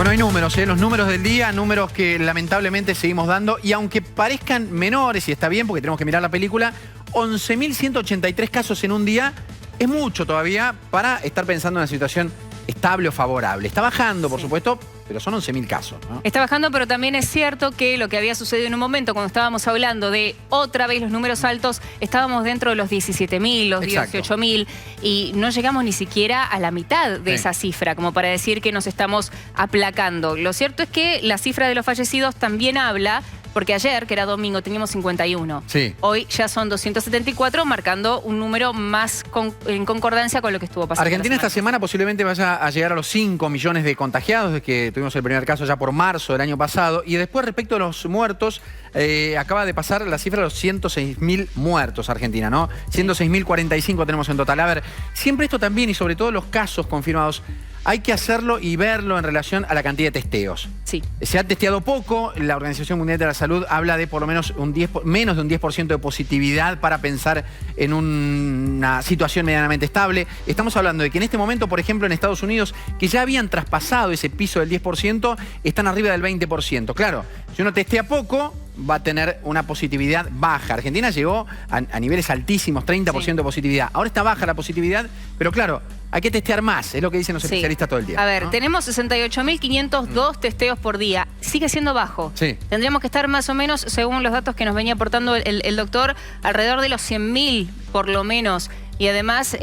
Bueno, hay números, los números del día, números que lamentablemente seguimos dando. Y aunque parezcan menores, y está bien porque tenemos que mirar la película, 11.183 casos en un día es mucho todavía para estar pensando en una situación estable o favorable. Está bajando, por supuesto, pero son 11.000 casos, ¿no? Está bajando, pero también es cierto que lo que había sucedido en un momento, cuando estábamos hablando de otra vez los números altos, estábamos dentro de los 17.000, los 18.000, y no llegamos ni siquiera a la mitad de esa cifra, como para decir que nos estamos aplacando. Lo cierto es que la cifra de los fallecidos también habla, porque ayer, que era domingo, teníamos 51. Sí. Hoy ya son 274, marcando un número más en concordancia con lo que estuvo pasando. Argentina esta semana posiblemente vaya a llegar a los 5 millones de contagiados, desde que tuvimos el primer caso ya por marzo del año pasado. Y después, respecto a los muertos, acaba de pasar la cifra de los 106.000 muertos Argentina, ¿no? 106.045 tenemos en total. A ver, siempre esto también, y sobre todo los casos confirmados, hay que hacerlo y verlo en relación a la cantidad de testeos. Sí. Se ha testeado poco, la Organización Mundial de la Salud habla de por lo menos menos de un 10% de positividad para pensar en una situación medianamente estable. Estamos hablando de que en este momento, por ejemplo, en Estados Unidos, que ya habían traspasado ese piso del 10%, están arriba del 20%. Claro, si uno testea poco, va a tener una positividad baja. Argentina llegó a niveles altísimos, 30% de positividad. Ahora está baja la positividad, pero claro, hay que testear más, es lo que dicen los especialistas todo el día. A ver, ¿no? Tenemos 68.502 testeos por día. Sigue siendo bajo. Sí. Tendríamos que estar más o menos, según los datos que nos venía aportando el doctor, alrededor de los 100.000 por lo menos. Y además,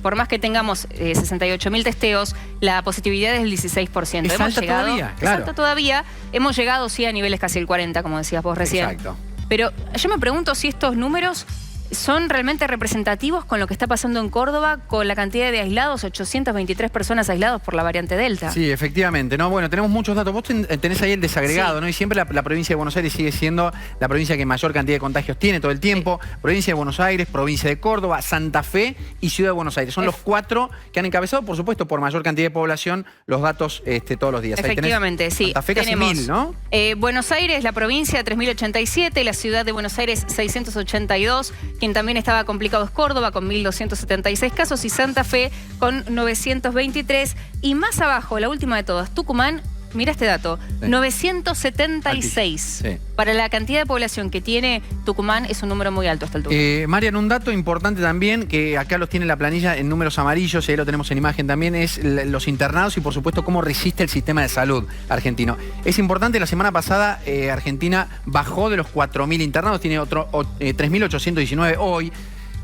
por más que tengamos 68.000 testeos, la positividad es del 16%. Es alta todavía, claro. Es alta todavía. Hemos llegado, sí, a niveles casi el 40%, como decías vos recién. Exacto. Pero yo me pregunto si estos números son realmente representativos con lo que está pasando en Córdoba, con la cantidad de aislados, 823 personas aislados por la variante Delta. Sí, efectivamente, ¿no? Bueno, tenemos muchos datos. Vos tenés ahí el desagregado, ¿no? Y siempre la provincia de Buenos Aires sigue siendo la provincia que mayor cantidad de contagios tiene todo el tiempo. Provincia de Buenos Aires, provincia de Córdoba, Santa Fe y Ciudad de Buenos Aires. Son los 4 que han encabezado, por supuesto, por mayor cantidad de población, los datos todos los días. Efectivamente, sí. Santa Fe casi tenemos 1000, ¿no? Buenos Aires, la provincia, 3.087, la ciudad de Buenos Aires, 682, quien también estaba complicado es Córdoba con 1.276 casos y Santa Fe con 923. Y más abajo, la última de todas, Tucumán, mira este dato, 976. Sí. Para la cantidad de población que tiene Tucumán es un número muy alto hasta el altura. Marian, un dato importante también, que acá los tiene la planilla en números amarillos, y ahí lo tenemos en imagen también, es los internados y por supuesto cómo resiste el sistema de salud argentino. Es importante, la semana pasada Argentina bajó de los 4.000 internados, tiene otro 3.819 hoy.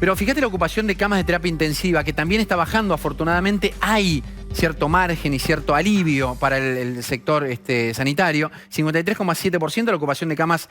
Pero fíjate la ocupación de camas de terapia intensiva, que también está bajando. Afortunadamente hay cierto margen y cierto alivio para el sector sanitario. 53,7% la ocupación de camas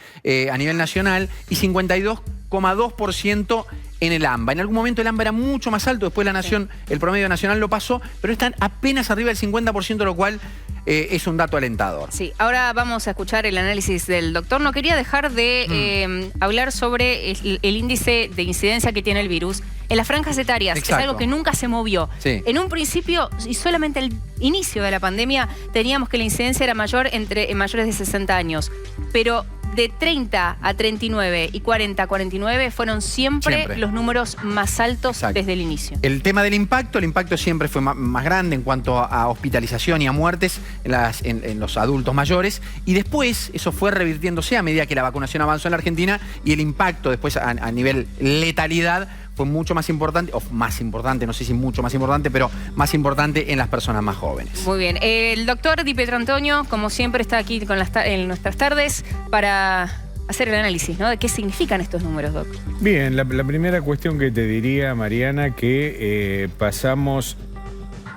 a nivel nacional y 52,2% en el AMBA. En algún momento el AMBA era mucho más alto, después la Nación, el promedio nacional lo pasó, pero están apenas arriba del 50%, lo cual es un dato alentador. Sí, ahora vamos a escuchar el análisis del doctor. No quería dejar de hablar sobre el índice de incidencia que tiene el virus en las franjas etarias. Exacto. Es algo que nunca se movió. Sí. En un principio, y solamente al inicio de la pandemia, teníamos que la incidencia era mayor en mayores de 60 años. Pero de 30 a 39 y 40 a 49 fueron siempre los números más altos. Exacto. Desde el inicio. El tema del impacto, el impacto siempre fue más grande en cuanto a hospitalización y a muertes en los adultos mayores, y después eso fue revirtiéndose a medida que la vacunación avanzó en la Argentina, y el impacto después a nivel letalidad fue mucho más importante, o más importante, no sé si mucho más importante, pero más importante en las personas más jóvenes. Muy bien. El doctor Di Pietrantonio, como siempre, está aquí en nuestras tardes para hacer el análisis, ¿no? De qué significan estos números, doc. Bien, la primera cuestión que te diría, Mariana, que pasamos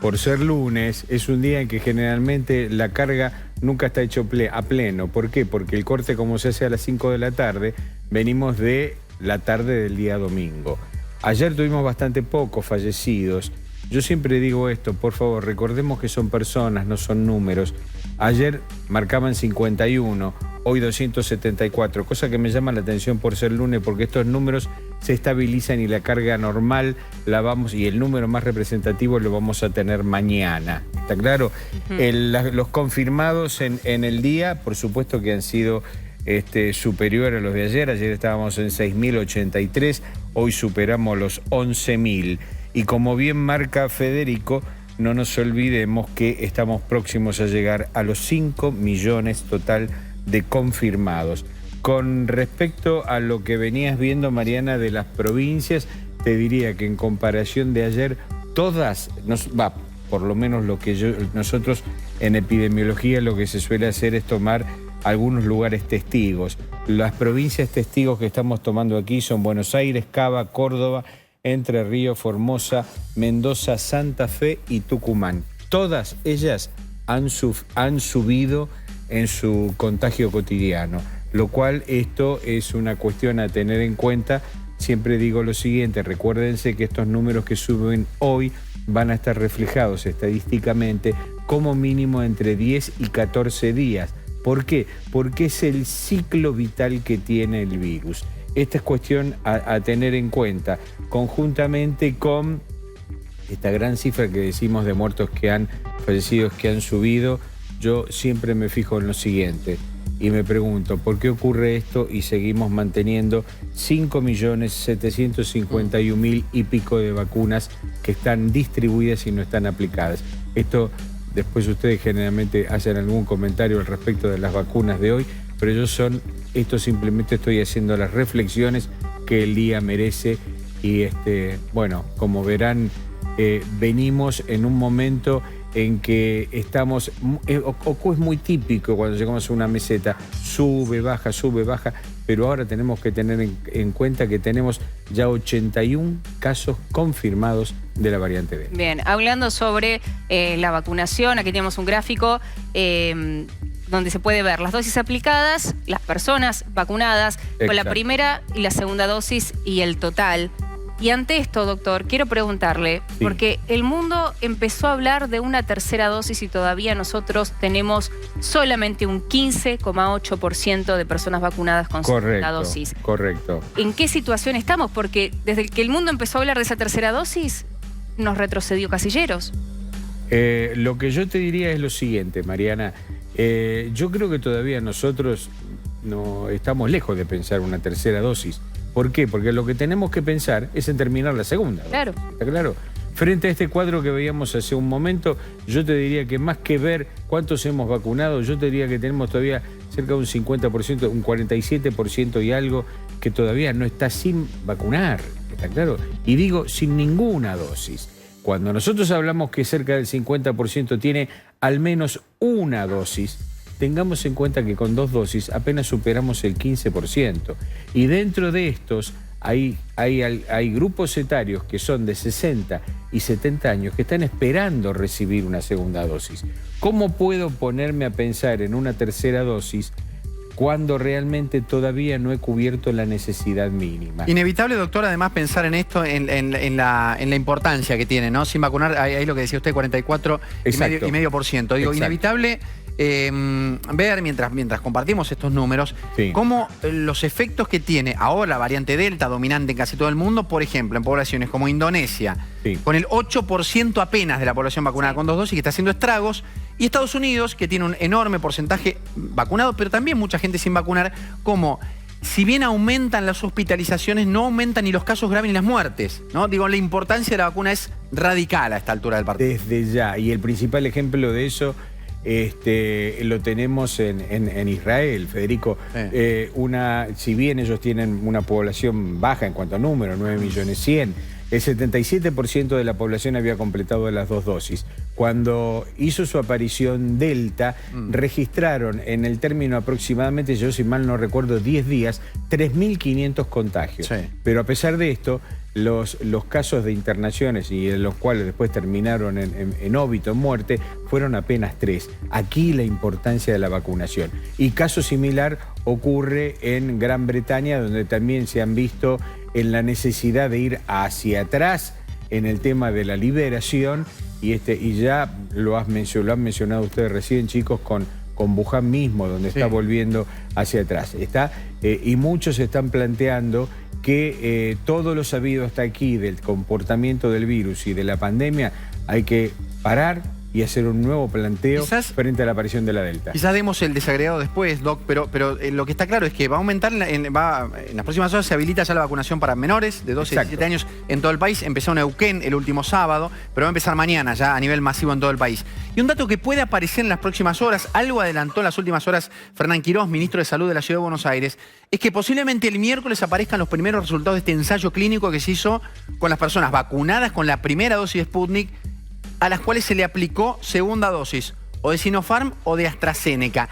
por ser lunes, es un día en que generalmente la carga nunca está hecho a pleno. ¿Por qué? Porque el corte, como se hace a las 5 de la tarde, venimos de la tarde del día domingo. Ayer tuvimos bastante pocos fallecidos. Yo siempre digo esto, por favor, recordemos que son personas, no son números. Ayer marcaban 51, hoy 274, cosa que me llama la atención por ser lunes, porque estos números se estabilizan y la carga normal y el número más representativo lo vamos a tener mañana. ¿Está claro? Los confirmados en el día, por supuesto que han sido superior a los de ayer. Ayer estábamos en 6.083, hoy superamos los 11.000. Y como bien marca Federico, no nos olvidemos que estamos próximos a llegar a los 5 millones total de confirmados. Con respecto a lo que venías viendo, Mariana, de las provincias, te diría que en comparación de ayer, todas, por lo menos lo que nosotros en epidemiología lo que se suele hacer es tomar algunos lugares testigos. Las provincias testigos que estamos tomando aquí son Buenos Aires, Cava, Córdoba, Entre Ríos, Formosa, Mendoza, Santa Fe y Tucumán. Todas ellas han subido en su contagio cotidiano, lo cual esto es una cuestión a tener en cuenta. Siempre digo lo siguiente, recuérdense que estos números que suben hoy van a estar reflejados estadísticamente como mínimo entre 10 y 14 días. ¿Por qué? Porque es el ciclo vital que tiene el virus. Esta es cuestión a tener en cuenta, conjuntamente con esta gran cifra que decimos de muertos que han fallecidos, que han subido. Yo siempre me fijo en lo siguiente y me pregunto, ¿por qué ocurre esto y seguimos manteniendo 5.751.000 y pico de vacunas que están distribuidas y no están aplicadas? Esto, después ustedes generalmente hacen algún comentario al respecto de las vacunas de hoy, pero esto simplemente estoy haciendo las reflexiones que el día merece y bueno, como verán, venimos en un momento en que estamos, es muy típico cuando llegamos a una meseta, sube, baja, pero ahora tenemos que tener en cuenta que tenemos ya 81 casos confirmados de la variante Delta. Bien, hablando sobre la vacunación, aquí tenemos un gráfico donde se puede ver las dosis aplicadas, las personas vacunadas, con la primera y la segunda dosis y el total. Y ante esto, doctor, quiero preguntarle, porque el mundo empezó a hablar de una tercera dosis y todavía nosotros tenemos solamente un 15,8% de personas vacunadas con segunda dosis. Correcto. ¿En qué situación estamos? Porque desde que el mundo empezó a hablar de esa tercera dosis, nos retrocedió casilleros. Lo que yo te diría es lo siguiente, Mariana. Yo creo que todavía nosotros no estamos lejos de pensar una tercera dosis. ¿Por qué? Porque lo que tenemos que pensar es en terminar la segunda. Claro. ¿Está claro? Frente a este cuadro que veíamos hace un momento, yo te diría que más que ver cuántos hemos vacunado, yo te diría que tenemos todavía cerca de un 50%, un 47% y algo que todavía no está sin vacunar. ¿Está claro? Y digo, sin ninguna dosis. Cuando nosotros hablamos que cerca del 50% tiene al menos una dosis, tengamos en cuenta que con 2 dosis apenas superamos el 15%. Y dentro de estos hay grupos etarios que son de 60 y 70 años que están esperando recibir una segunda dosis. ¿Cómo puedo ponerme a pensar en una tercera dosis cuando realmente todavía no he cubierto la necesidad mínima? Inevitable, doctor, además pensar en esto, en la importancia que tiene, ¿no? Sin vacunar, ahí lo que decía usted, 44,5%. Digo, inevitable ver, mientras compartimos estos números, cómo los efectos que tiene ahora la variante Delta dominante en casi todo el mundo, por ejemplo, en poblaciones como Indonesia, con el 8% apenas de la población vacunada con 2 dosis, que está haciendo estragos, y Estados Unidos, que tiene un enorme porcentaje vacunado, pero también mucha gente sin vacunar, como si bien aumentan las hospitalizaciones, no aumentan ni los casos graves ni las muertes, ¿no? Digo, la importancia de la vacuna es radical a esta altura del partido. Desde ya, y el principal ejemplo de eso lo tenemos en Israel, Federico. Si bien ellos tienen una población baja en cuanto a número, 9.100.000, el 77% de la población había completado las 2 dosis. Cuando hizo su aparición Delta, registraron en el término aproximadamente, yo si mal no recuerdo, 10 días, 3.500 contagios. Pero a pesar de esto, los casos de internaciones y en los cuales después terminaron en óbito, en muerte, fueron apenas 3. Aquí la importancia de la vacunación. Y caso similar ocurre en Gran Bretaña, donde también se han visto en la necesidad de ir hacia atrás en el tema de la liberación, y ya lo han mencionado ustedes recién, chicos, con Wuhan mismo, donde está volviendo hacia atrás. Y muchos están planteando que todo lo sabido hasta aquí del comportamiento del virus y de la pandemia hay que parar, y hacer un nuevo planteo frente a la aparición de la Delta. Quizás demos el desagregado después, Doc, pero lo que está claro es que va a aumentar, en las próximas horas se habilita ya la vacunación para menores de 12 a 17 años en todo el país. Empezó en Neuquén el último sábado, pero va a empezar mañana ya a nivel masivo en todo el país. Y un dato que puede aparecer en las próximas horas, algo adelantó en las últimas horas Fernán Quirós, ministro de Salud de la Ciudad de Buenos Aires, es que posiblemente el miércoles aparezcan los primeros resultados de este ensayo clínico que se hizo con las personas vacunadas con la primera dosis de Sputnik, a las cuales se le aplicó segunda dosis, o de Sinopharm o de AstraZeneca.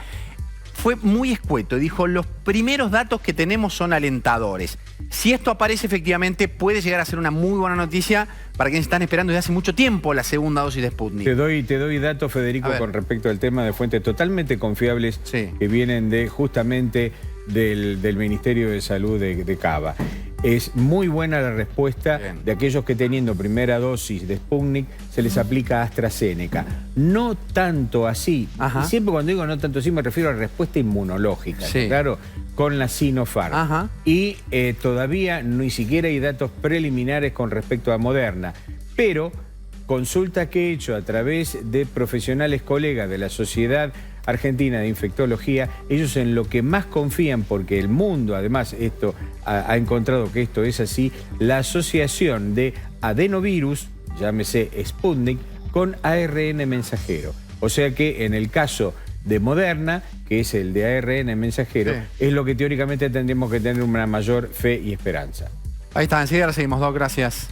Fue muy escueto, dijo, los primeros datos que tenemos son alentadores. Si esto aparece efectivamente, puede llegar a ser una muy buena noticia para quienes están esperando desde hace mucho tiempo la segunda dosis de Sputnik. Te doy datos, Federico, con respecto al tema de fuentes totalmente confiables que vienen justamente del Ministerio de Salud de Cava. Es muy buena la respuesta de aquellos que teniendo primera dosis de Sputnik se les aplica AstraZeneca. No tanto así, y siempre cuando digo no tanto así me refiero a la respuesta inmunológica, claro, con la Sinopharm. Y todavía ni siquiera hay datos preliminares con respecto a Moderna, pero consulta que he hecho a través de profesionales colegas de la Sociedad Argentina de Infectología, ellos en lo que más confían, porque el mundo además esto ha encontrado que esto es así, la asociación de adenovirus, llámese Sputnik, con ARN mensajero. O sea que en el caso de Moderna, que es el de ARN mensajero, es lo que teóricamente tendríamos que tener una mayor fe y esperanza. Ahí está, enseguida seguimos, Doc, gracias.